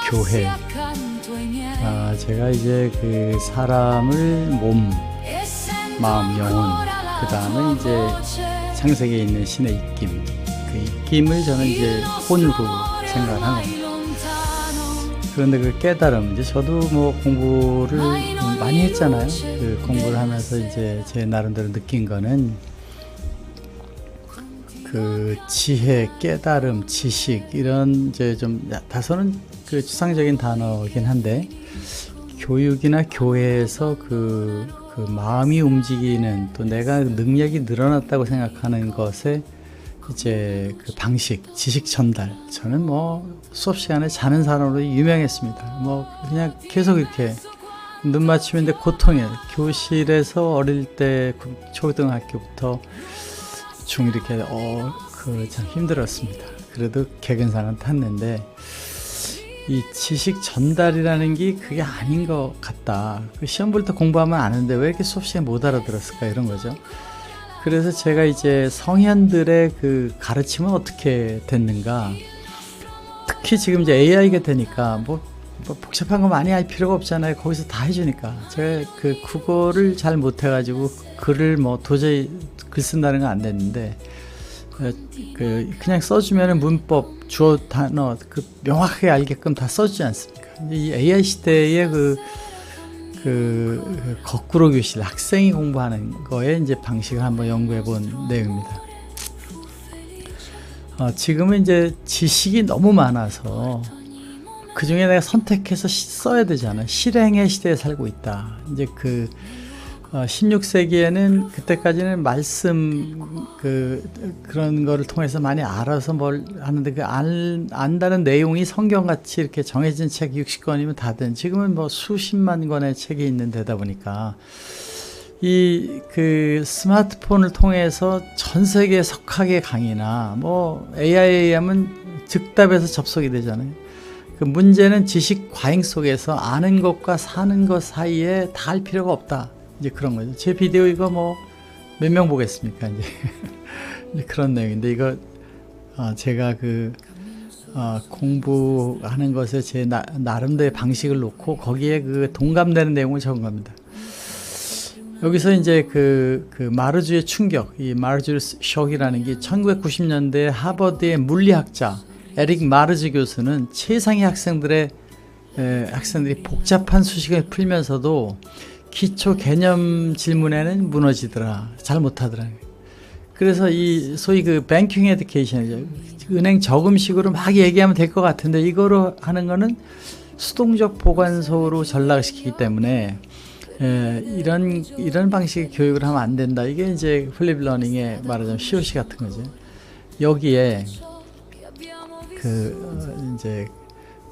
교회. 제가 이제 그 사람을 몸, 마음, 영혼, 그 다음에 이제 창세기에 있는 신의 입김, 그 입김을 저는 이제 혼으로 생각을 하는 겁니다. 그런데 그 깨달음, 이제 저도 뭐 공부를 많이 했잖아요. 그 공부를 하면서 이제 제 나름대로 느낀 거는 그 지혜, 깨달음, 지식, 이런 이제 좀 다소는 그 추상적인 단어이긴 한데, 교육이나 교회에서 그 마음이 움직이는, 또 내가 능력이 늘어났다고 생각하는 것에 이제 그 방식, 지식 전달. 저는 뭐 수업 시간에 자는 사람으로 유명했습니다. 뭐 그냥 계속 이렇게 눈 맞추는데 고통이에요. 교실에서 어릴 때 초등학교부터 중 이렇게 참 힘들었습니다. 그래도 개근상은 탔는데 이 지식 전달이라는 게 그게 아닌 것 같다. 시험 볼 때 공부하면 아는데 왜 이렇게 수업 시간에 못 알아들었을까, 이런 거죠. 그래서 제가 이제 성현들의 그 가르침은 어떻게 됐는가, 특히 지금 이제 AI가 되니까 뭐 복잡한 거 많이 할 필요가 없잖아요. 거기서 다 해주니까. 제가 그 국어를 잘 못해가지고 글을 뭐 도저히 글 쓴다는 건 안 됐는데, 그냥 써주면은 문법, 주어, 단어 그 명확하게 알게끔 다 써주지 않습니까? 이 AI 시대의 거꾸로 교실, 학생이 공부하는 거에 이제 방식을 한번 연구해 본 내용입니다. 지금은 이제 지식이 너무 많아서 그 중에 내가 선택해서 써야 되잖아. 실행의 시대에 살고 있다. 이제 16세기에는 그때까지는 말씀 그런 거를 통해서 많이 알아서 뭘 하는데, 안다는 내용이 성경같이 이렇게 정해진 책 60권이면 다 된, 지금은 뭐 수십만 권의 책이 있는 데다 보니까 이 스마트폰을 통해서 전 세계 석학의 강의나 뭐 AI에 하면 즉답에서 접속이 되잖아요. 그 문제는 지식 과잉 속에서 아는 것과 사는 것 사이에 다 할 필요가 없다. 이제 그런 거죠. 제 비디오 이거 뭐 몇 명 보겠습니까? 이제 그런 내용인데, 이거 제가 공부하는 것에 제 나름대로의 방식을 놓고 거기에 동감되는 내용을 적은 겁니다. 여기서 이제 마르주의 충격, 이 마르주 쇼크이라는 게 1990년대 하버드의 물리학자 에릭 마르주 교수는 최상위 학생들이 복잡한 수식을 풀면서도 기초 개념 질문에는 무너지더라, 잘 못하더라. 그래서 이 소위 뱅킹 에듀케이션이죠. 은행 저금식으로 막 얘기하면 될 것 같은데, 이거로 하는 거는 수동적 보관소로 전락시키기 때문에 이런 방식의 교육을 하면 안 된다. 이게 이제 플립 러닝의 말하자면 COC 같은 거죠. 여기에 이제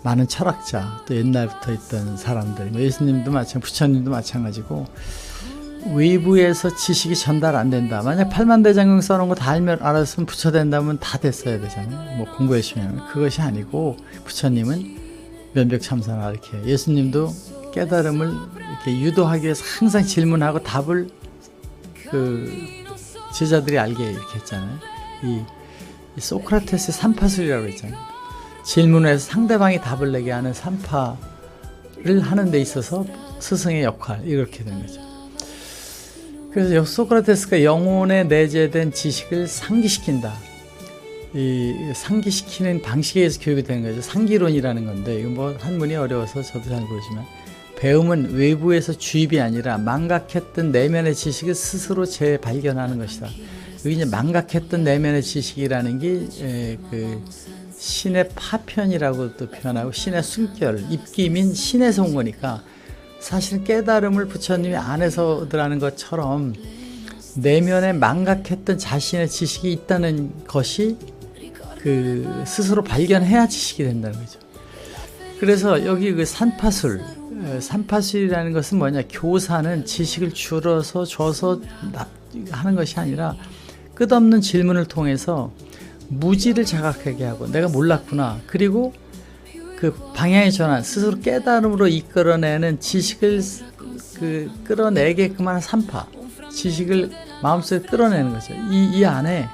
많은 철학자, 또 옛날부터 있던 사람들, 뭐 예수님도 마찬가지고 부처님도 마찬가지고, 외부에서 지식이 전달 안 된다. 만약 팔만대장경 써놓은 거 다 알았으면 부처 된다면 다 됐어야 되잖아요. 뭐 공부 열심히 하면. 그것이 아니고, 부처님은 면벽참사나 이렇게, 예수님도 깨달음을 이렇게 유도하기 위해서 항상 질문하고 답을 제자들이 알게 이렇게 했잖아요. 이 소크라테스의 삼파술이라고 했잖아요. 질문해서 상대방이 답을 내게 하는 삼파를 하는 데 있어서 스승의 역할, 이렇게 된 거죠. 그래서 소크라테스가 영혼에 내재된 지식을 상기시킨다. 이 상기시키는 방식에 의해서 교육이 된 거죠. 상기론이라는 건데, 이거 뭐 한문이 어려워서 저도 잘 모르지만, 배움은 외부에서 주입이 아니라 망각했던 내면의 지식을 스스로 재발견하는 것이다. 여기 이제 망각했던 내면의 지식이라는 게 신의 파편이라고 또 표현하고, 신의 숨결, 입김인 신에서 온 거니까, 사실 깨달음을 부처님이 안에서 얻으라는 것처럼 내면에 망각했던 자신의 지식이 있다는 것이 스스로 발견해야 지식이 된다는 거죠. 그래서 여기 산파술이라는 것은 뭐냐, 교사는 지식을 줘서 하는 것이 아니라 끝없는 질문을 통해서 무지를 자각하게 하고, 내가 몰랐구나, 그리고 방향의 전환, 스스로 깨달음으로 이끌어내는 지식을 끌어내게끔 하는 산파, 지식을 마음속에 끌어내는 거죠. 이 안에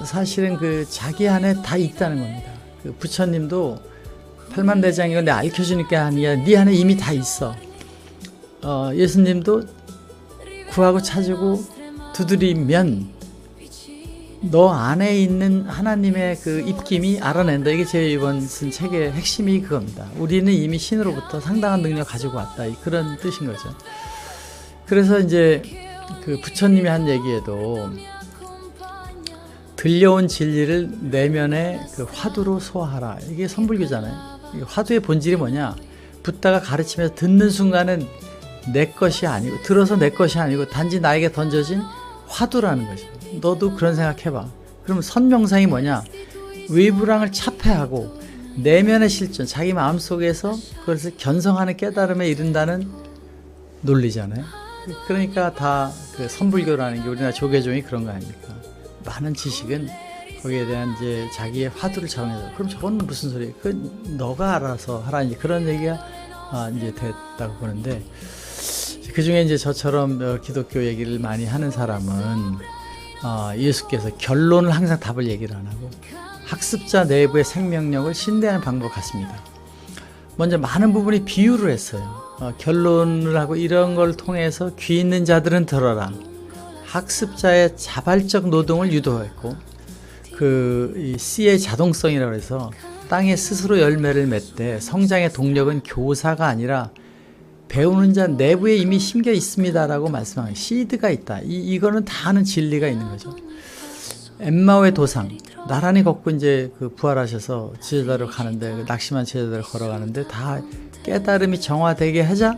사실은 자기 안에 다 있다는 겁니다. 부처님도 팔만대장이고 내가 알려주니까 아니야. 네 안에 이미 다 있어. 예수님도 구하고 찾고 두드리면 너 안에 있는 하나님의 그 입김이 알아낸다. 이게 제 이번 쓴 책의 핵심이 그겁니다. 우리는 이미 신으로부터 상당한 능력 가지고 왔다. 그런 뜻인 거죠. 그래서 이제 그 부처님이 한 얘기에도 들려온 진리를 내면의 그 화두로 소화하라. 이게 선불교잖아요. 화두의 본질이 뭐냐? 붓다가 가르치면서 듣는 순간은 내 것이 아니고, 들어서 내 것이 아니고 단지 나에게 던져진 화두라는 거죠. 너도 그런 생각해봐. 그럼 선명상이 뭐냐? 외부랑을 차폐하고 내면의 실존, 자기 마음속에서 그것을 견성하는 깨달음에 이른다는 논리잖아요. 그러니까 다 그 선불교라는 게 우리나라 조계종이 그런 거 아닙니까? 많은 지식은 거기에 대한 이제 자기의 화두를 정해서, 그럼 저건 무슨 소리예요? 그 너가 알아서 하라, 이제 그런 얘기가 이제 됐다고 보는데, 그 중에 이제 저처럼 기독교 얘기를 많이 하는 사람은 예수께서 결론을 항상 답을 얘기를 안 하고 학습자 내부의 생명력을 신뢰하는 방법 같습니다. 먼저 많은 부분이 비유를 했어요. 결론을 하고 이런 걸 통해서 귀 있는 자들은 들어라. 학습자의 자발적 노동을 유도했고, 이 씨의 자동성이라고 해서 땅에 스스로 열매를 맺되 성장의 동력은 교사가 아니라 배우는 자 내부에 이미 심겨 있습니다라고 말씀하는 시드가 있다. 이거는 다 아는 진리가 있는 거죠. 엠마오의 도상, 나란히 걷고 이제 그 부활하셔서 제자대로 가는데, 낙심한 제자대로 걸어가는데 다 깨달음이 정화되게 하자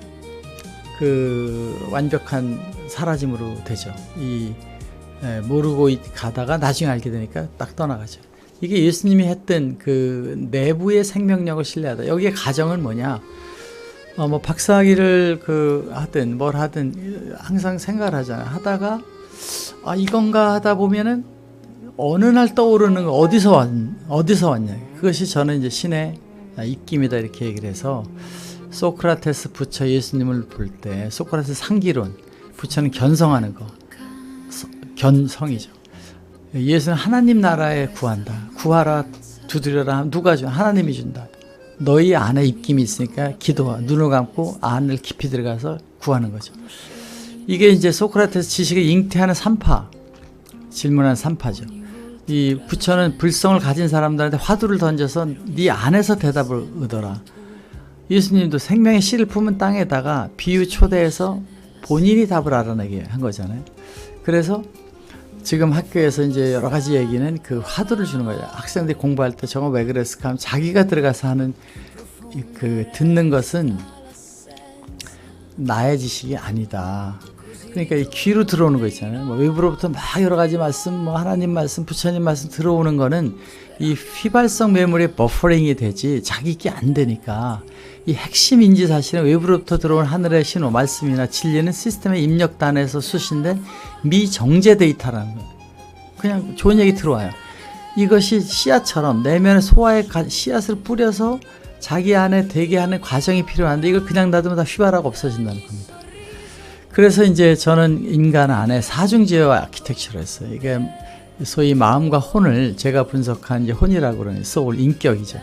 그 완벽한 사라짐으로 되죠. 모르고 가다가 나중에 알게 되니까 딱 떠나가죠. 이게 예수님이 했던 그 내부의 생명력을 신뢰하다. 여기에 가정은 뭐냐? 뭐 박사학위를 하든 뭘 하든 항상 생각을 하잖아요. 하다가 이건가 하다 보면은 어느 날 떠오르는 거, 어디서 왔냐. 그것이 저는 이제 신의 입김이다 이렇게 얘기를 해서, 소크라테스 부처 예수님을 볼 때 소크라테스 상기론, 부처는 견성하는 거, 견성이죠. 예수는 하나님 나라에 구한다. 구하라, 두드려라. 누가 줘? 하나님이 준다. 너희 안에 입김이 있으니까 기도와 눈을 감고 안을 깊이 들어가서 구하는 거죠. 이게 이제 소크라테스 지식을 잉태하는 산파, 질문하는 산파죠. 이 부처는 불성을 가진 사람들한테 화두를 던져서 네 안에서 대답을 얻어라. 예수님도 생명의 씨를 품은 땅에다가 비유 초대해서 본인이 답을 알아내게 한 거잖아요. 그래서 지금 학교에서 이제 여러 가지 얘기는 그 화두를 주는 거예요. 학생들이 공부할 때 저거 왜 그랬을까 하면 자기가 들어가서 하는 듣는 것은 나의 지식이 아니다. 그러니까 이 귀로 들어오는 거 있잖아요. 뭐 외부로부터 막 여러 가지 말씀, 뭐 하나님 말씀, 부처님 말씀 들어오는 거는 이 휘발성 메모리의 버퍼링이 되지 자기께 안 되니까, 이 핵심 인지 사실은 외부로부터 들어온 하늘의 신호, 말씀이나 진리는 시스템의 입력단에서 수신된 미정제 데이터라는 거예요. 그냥 좋은 얘기 들어와요. 이것이 씨앗처럼 내면의 소화에 씨앗을 뿌려서 자기 안에 되게 하는 과정이 필요한데, 이걸 그냥 놔두면 다 휘발하고 없어진다는 겁니다. 그래서 이제 저는 인간 안에 사중제어 아키텍처를 했어요. 이게 소위 마음과 혼을 제가 분석한 이제 혼이라고 그러는 소울, 인격이죠.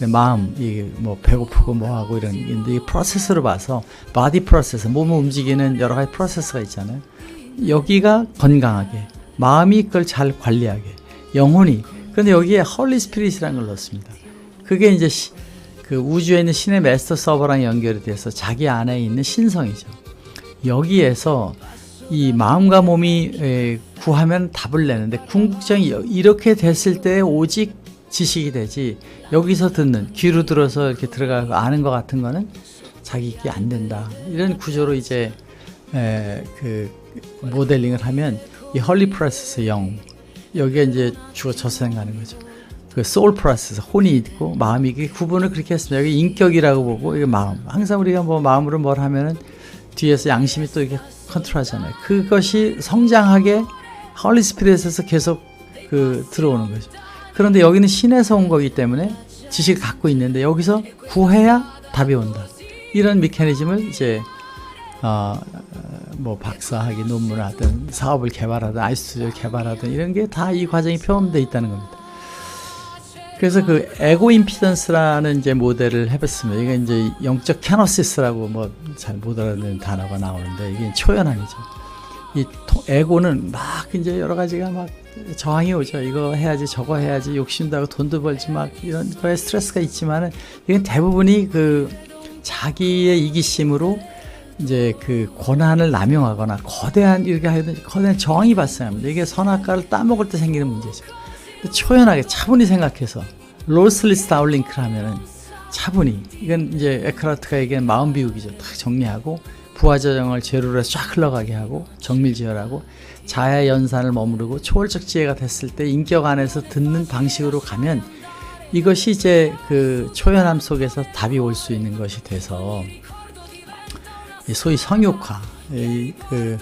마음, 이게 뭐 배고프고 뭐하고 이런 이 프로세스로 봐서 바디 프로세스, 몸을 움직이는 여러 가지 프로세스가 있잖아요. 여기가 건강하게, 마음이 그걸 잘 관리하게, 영혼이. 그런데 여기에 홀리 스피릿이라는 걸 넣습니다. 그게 이제 그 우주에 있는 신의 마스터 서버랑 연결이 돼서 자기 안에 있는 신성이죠. 여기에서 이 마음과 몸이 구하면 답을 내는데, 궁극적인 이렇게 됐을 때 오직 지식이 되지, 여기서 듣는, 귀로 들어서 이렇게 들어가고 아는 것 같은 거는 자기께 안 된다. 이런 구조로 이제 그 모델링을 하면 이 헐리 프로세스 영, 여기에 이제 주어져서 생각하는 거죠. 그 소울 프로세스, 혼이 있고 마음이, 그 구분을 그렇게 했습니다. 여기 인격이라고 보고, 이게 마음. 항상 우리가 뭐 마음으로 뭘 하면은 뒤에서 양심이 또 이렇게 컨트롤하잖아요. 그것이 성장하게 홀리 스피릿에서 계속 들어오는 거죠. 그런데 여기는 신에서 온 거기 때문에 지식을 갖고 있는데, 여기서 구해야 답이 온다. 이런 메커니즘을 이제 뭐 박사학위 논문을 하든 사업을 개발하든 아이스튜디오를 개발하든 이런 게 다 이 과정이 포함되어 있다는 겁니다. 그래서 그 에고 임피던스라는 이제 모델을 해봤습니다. 이게 이제 영적 캐노시스라고 뭐 잘 못 알아듣는 단어가 나오는데 이게 초연함이죠. 이 에고는 막 이제 여러 가지가 막 저항이 오죠. 이거 해야지 저거 해야지 욕심도 하고 돈도 벌지 막 이런 거에 스트레스가 있지만은 이건 대부분이 그 자기의 이기심으로 이제 그 권한을 남용하거나 거대한 이렇게 하는 거대한 저항이 발생합니다. 이게 선악과를 따먹을 때 생기는 문제죠. 초연하게 차분히 생각해서 롤슬리스 다울링크를 하면은 차분히 이건 이제 에크하르트가 얘기한 마음 비우기죠. 딱 정리하고 부하저정을 제로로 해서 쫙 흘러가게 하고 정밀지혈하고 자야 연산을 머무르고 초월적 지혜가 됐을 때 인격 안에서 듣는 방식으로 가면 이것이 이제 그 초연함 속에서 답이 올 수 있는 것이 돼서 소위 성육화, 그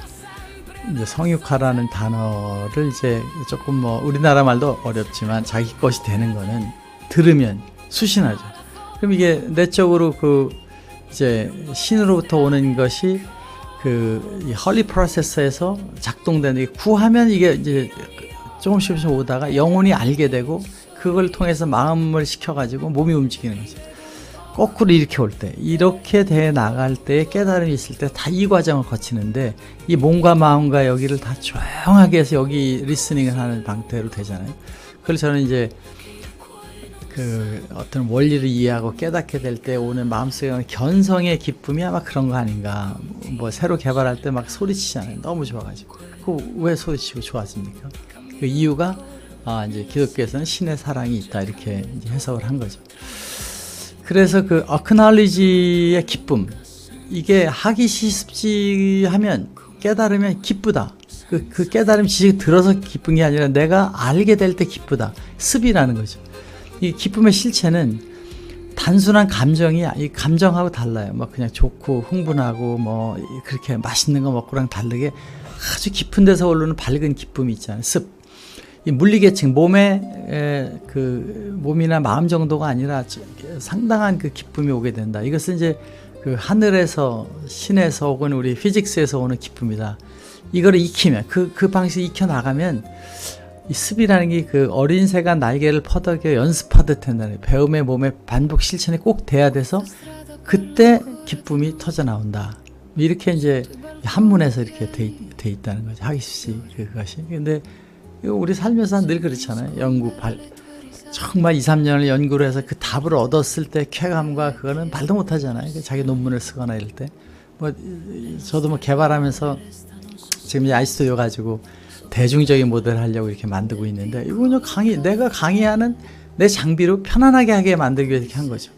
이제 성육화라는 단어를 이제 조금 뭐 우리나라 말도 어렵지만 자기 것이 되는 거는 들으면 수신하죠. 그럼 이게 내적으로 그 이제 신으로부터 오는 것이 그 헐리 프로세서에서 작동되는 게 구하면 이게 이제 조금씩 오다가 영혼이 알게 되고 그걸 통해서 마음을 시켜가지고 몸이 움직이는 거죠. 거꾸로 이렇게 올 때, 이렇게 돼 나갈 때 깨달음이 있을 때 다 이 과정을 거치는데 이 몸과 마음과 여기를 다 조용하게 해서 여기 리스닝을 하는 방태로 되잖아요. 그래서 저는 이제 그 어떤 원리를 이해하고 깨닫게 될 때 오는 마음속에 오는 견성의 기쁨이 아마 그런 거 아닌가. 뭐 새로 개발할 때 막 소리치잖아요. 너무 좋아가지고. 그 왜 소리치고 좋았습니까? 그 이유가 이제 기독교에서는 신의 사랑이 있다 이렇게 이제 해석을 한 거죠. 그래서 그 acknowledge의 기쁨, 이게 하기 쉽지 하면 깨달으면 기쁘다. 그 깨달음 지식이 들어서 기쁜 게 아니라 내가 알게 될 때 기쁘다. 습이라는 거죠. 이 기쁨의 실체는 단순한 감정이 이 감정하고 달라요. 막 그냥 좋고 흥분하고 뭐 그렇게 맛있는 거 먹고랑 다르게 아주 깊은 데서 오르는 밝은 기쁨이 있잖아요. 습. 이 물리계층 몸의 그 몸이나 마음 정도가 아니라 상당한 그 기쁨이 오게 된다. 이것은 이제 그 하늘에서 신에서 혹은 우리 피직스에서 오는 기쁨이다. 이거를 익히면 그 방식 익혀 나가면 이 습이라는 게 그 어린 새가 날개를 퍼덕여 연습하듯 한다는 배움의 몸의 반복 실천이 꼭 돼야 돼서 그때 기쁨이 터져 나온다. 이렇게 이제 한문에서 이렇게 돼 있다는 거죠. 하기 쉽지 그것이. 근데 우리 살면서 늘 그렇잖아요. 정말 2, 3년을 연구를 해서 그 답을 얻었을 때 쾌감과 그거는 말도 못 하잖아요. 자기 논문을 쓰거나 이럴 때. 뭐, 저도 뭐 개발하면서 지금 아이스튜디오 가지고 대중적인 모델을 하려고 이렇게 만들고 있는데, 이거는 내가 강의하는 내 장비로 편안하게 하게 만들기 위해서 이렇게 한 거죠.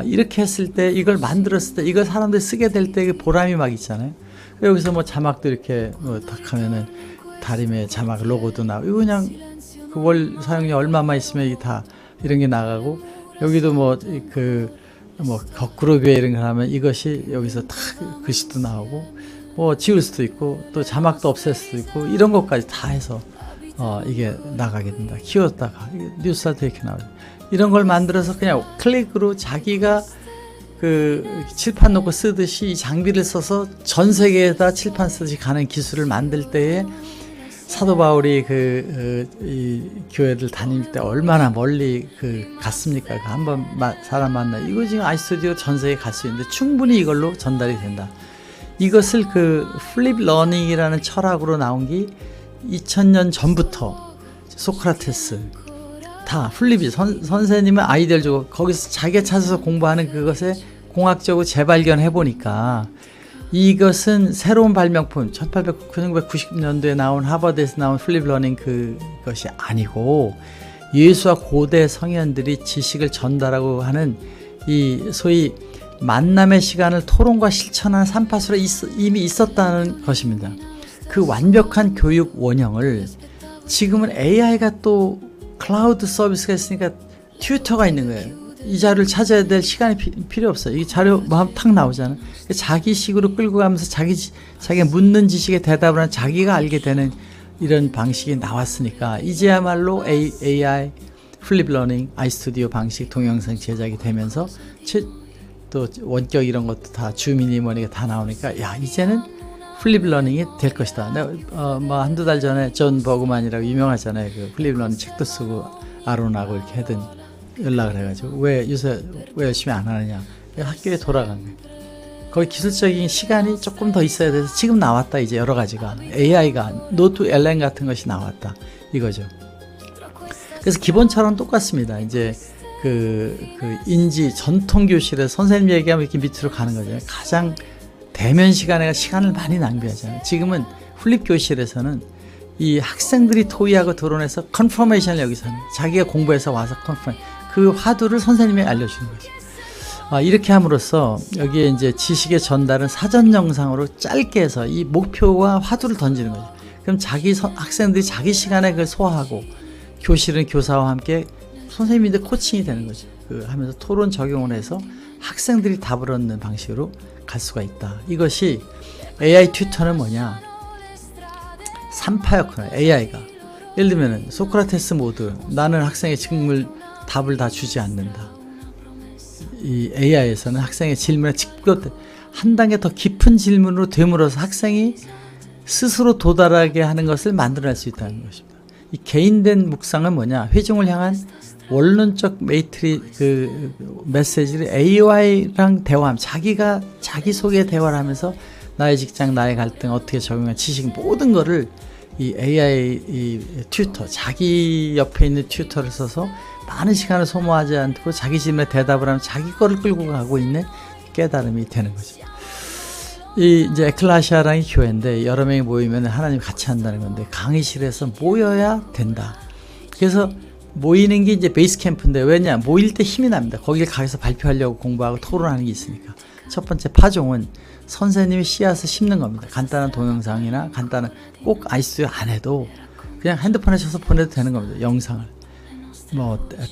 이렇게 했을 때, 이걸 만들었을 때, 이걸 사람들이 쓰게 될 때 그 보람이 막 있잖아요. 여기서 뭐 자막도 이렇게 딱 하면은 다림에 자막 로고도 나오고, 이거 그냥 그걸 사용료 얼마만 있으면 이게 다 이런 게 나가고, 여기도 뭐 거꾸로 교회 이런 걸 하면 이것이 여기서 다 글씨도 나오고, 뭐 지울 수도 있고, 또 자막도 없앨 수도 있고, 이런 것까지 다 해서, 이게 나가게 된다. 키웠다가, 뉴스한테 이렇게 나오죠. 이런 걸 만들어서 그냥 클릭으로 자기가 그 칠판 놓고 쓰듯이 이 장비를 써서 전 세계에다 칠판 쓰듯이 가는 기술을 만들 때에 사도 바울이 이 교회를 다닐 때 얼마나 멀리 갔습니까? 한번 사람 만나. 이거 지금 아이스튜디오 전 세계에 갈 수 있는데 충분히 이걸로 전달이 된다. 이것을 그 플립 러닝이라는 철학으로 나온 게 2000년 전부터 소크라테스 다 플립이 선생님은 아이디어를 주고 거기서 자기가 찾아서 공부하는 그것에 공학적으로 재발견해 보니까 이것은 새로운 발명품 1990년도에 나온 하버드에서 나온 플립 러닝 그것이 아니고 예수와 고대 성현들이 지식을 전달하고 하는 이 소위 만남의 시간을 토론과 실천한 삼파수로 이미 있었다는 것입니다. 그 완벽한 교육 원형을 지금은 AI가 또 클라우드 서비스가 있으니까 튜터가 있는 거예요. 이 자료를 찾아야 될 시간이 필요 없어요. 이 자료 뭐 탁 나오잖아요. 자기식으로 끌고 가면서 자기가 묻는 지식에 대답을 하는 자기가 알게 되는 이런 방식이 나왔으니까 이제야말로 AI, 플립 러닝, 아이스튜디오 방식 동영상 제작이 되면서 또 원격 이런 것도 다 주민이 뭐니까 다 나오니까 야 이제는 플립 러닝이 될 것이다. 내가 뭐 한두 달 전에 존 버그만이라고 유명하잖아요. 그 플립 러닝 책도 쓰고 아론하고 이렇게 하던 연락을 해가지고 왜 요새 왜 열심히 안 하느냐. 학교에 돌아간 거예요. 거기 기술적인 시간이 조금 더 있어야 돼서 지금 나왔다. 이제 여러 가지가 AI가 노트 LM 같은 것이 나왔다 이거죠. 그래서 기본처럼 똑같습니다. 이제 그 인지 전통 교실에 선생님 얘기하면 이렇게 밑으로 가는 거죠. 가장 대면 시간에 시간을 많이 낭비하잖아요. 지금은 훈립 교실에서는 이 학생들이 토의하고 드러내서 컨퍼메이션을 여기서 하는 거예요. 자기가 공부해서 와서 그 화두를 선생님이 알려주는 거죠. 이렇게 함으로써 여기에 이제 지식의 전달은 사전 영상으로 짧게 해서 이 목표와 화두를 던지는 거죠. 그럼 학생들이 자기 시간에 그걸 소화하고 교실은 교사와 함께 선생님인데 코칭이 되는 거죠. 하면서 토론 적용을 해서 학생들이 답을 얻는 방식으로 갈 수가 있다. 이것이 AI 튜터는 뭐냐? 3파였구나. AI가 예를 들면 소크라테스 모드, 나는 학생의 답을 다 주지 않는다. 이 AI에서는 학생의 질문에 직접 한 단계 더 깊은 질문으로 되물어서 학생이 스스로 도달하게 하는 것을 만들어낼 수 있다는 것입니다. 이 개인된 묵상은 뭐냐? 회중을 향한 원론적 메시지를 AI랑 대화하면 자기 속에 대화를 하면서 나의 직장, 나의 갈등, 어떻게 적용한 지식 모든 거를 이 AI 튜터, 자기 옆에 있는 튜터를 써서 많은 시간을 소모하지 않고 자기 질문에 대답을 하면 자기 거를 끌고 가고 있는 깨달음이 되는 거죠. 이제 에클라시아라는 교회인데 여러 명이 모이면 하나님 같이 한다는 건데 강의실에서 모여야 된다. 그래서 모이는 게 이제 베이스 캠프인데 왜냐? 모일 때 힘이 납니다. 거기에 가서 발표하려고 공부하고 토론하는 게 있으니까. 첫 번째 파종은 선생님이 씨앗을 심는 겁니다. 간단한 동영상이나 꼭 아이스튜디오 안 해도 그냥 핸드폰에 쳐서 보내도 되는 겁니다. 영상을.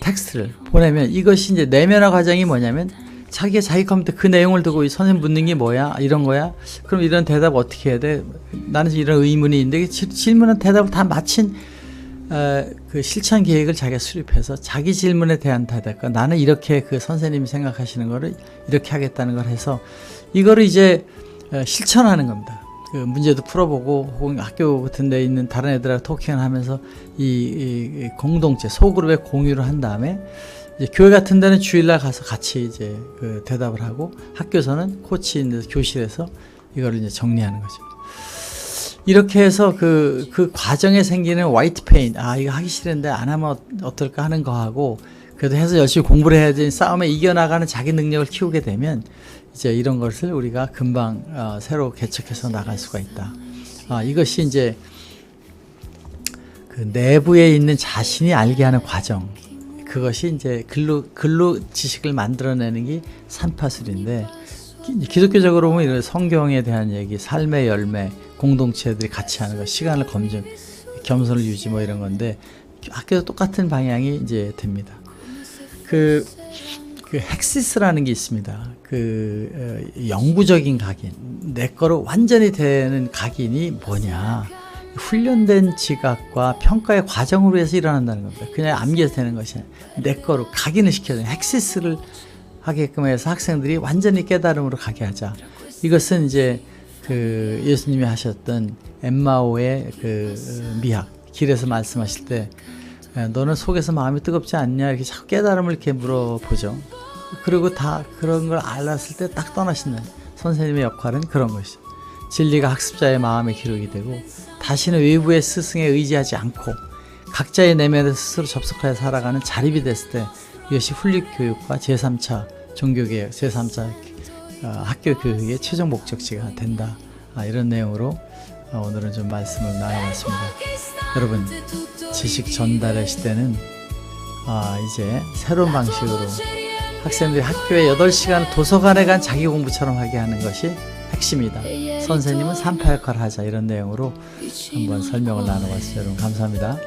텍스트를 보내면 이것이 이제 내면화 과정이 뭐냐면 자기 컴퓨터 그 내용을 두고 선생님 묻는 게 뭐야? 이런 거야? 그럼 이런 대답 어떻게 해야 돼? 나는 이런 의문이 있는데 질문한 대답을 다 마친 그 실천 계획을 자기가 수립해서 자기 질문에 대한 대답과 나는 이렇게 그 선생님이 생각하시는 거를 이렇게 하겠다는 걸 해서 이거를 이제 실천하는 겁니다. 그 문제도 풀어보고 혹은 학교 같은 데 있는 다른 애들하고 토킹을 하면서 이 공동체 소그룹에 공유를 한 다음에 이제 교회 같은 데는 주일날 가서 같이 이제 그 대답을 하고 학교에서는 코치인 교실에서 이거를 이제 정리하는 거죠. 이렇게 해서 그 과정에 생기는 화이트 페인, 이거 하기 싫은데 안 하면 어떨까 하는 거하고 그래도 해서 열심히 공부를 해야지 싸움에 이겨나가는 자기 능력을 키우게 되면 이제 이런 것을 우리가 금방 새로 개척해서 나갈 수가 있다. 이것이 이제 그 내부에 있는 자신이 알게 하는 과정. 그것이 이제 글로 지식을 만들어내는 게 산파술인데 기독교적으로 보면 이런 성경에 대한 얘기, 삶의 열매, 공동체들이 같이 하는 거, 시간을 검증, 겸손을 유지 이런 건데 학교도 똑같은 방향이 이제 됩니다. 그 헥시스라는 게 있습니다. 영구적인 각인, 내 거로 완전히 되는 각인이 뭐냐? 훈련된 지각과 평가의 과정으로 해서 일어난다는 겁니다. 그냥 암기해서 되는 것이 아니라 내 거로 각인을 시켜야 되는 헥시스를 하게끔 해서 학생들이 완전히 깨달음으로 가게 하자. 이것은 이제 그 예수님이 하셨던 엠마오의 미학, 길에서 말씀하실 때 너는 속에서 마음이 뜨겁지 않냐 이렇게 자꾸 깨달음을 이렇게 물어보죠. 그리고 다 그런 걸 알았을 때 딱 떠나신다. 선생님의 역할은 그런 것이죠. 진리가 학습자의 마음에 기록이 되고 다시는 외부의 스승에 의지하지 않고 각자의 내면에 스스로 접속하여 살아가는 자립이 됐을 때 이것이 훈립교육과 제3차 종교개혁, 제3차 학교 교육의 최종 목적지가 된다. 이런 내용으로 오늘은 좀 말씀을 나눠봤습니다. 여러분, 지식 전달의 시대는 이제 새로운 방식으로 학생들이 학교에 8시간 도서관에 간 자기 공부처럼 하게 하는 것이 핵심이다. 선생님은 3파 역할을 하자. 이런 내용으로 한번 설명을 나눠봤습니다. 여러분 감사합니다.